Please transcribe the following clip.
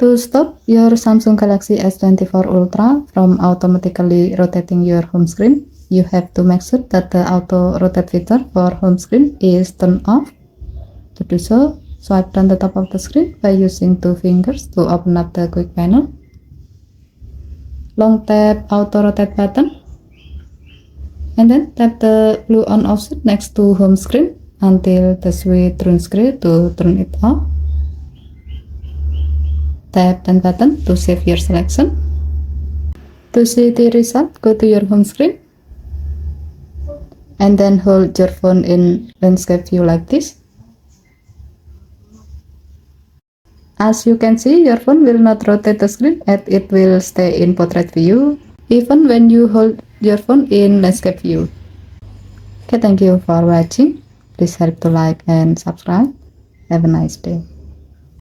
To stop your Samsung Galaxy S24 Ultra from automatically rotating your home screen, you have to make sure that the auto rotate feature for home screen is turned off. To do so, swipe down the top of the screen by using two fingers to open up the quick panel. Long tap auto rotate button and then tap the blue on off switch next to home screen until the switch turns green to turn it off. Tap the button to save your selection. To see the result, go to your home screen and then hold your phone in landscape view like this. As you can see, your phone will not rotate the screen and it will stay in portrait view even when you hold your phone in landscape view. Okay, thank you for watching. Please help to like and subscribe. Have a nice day.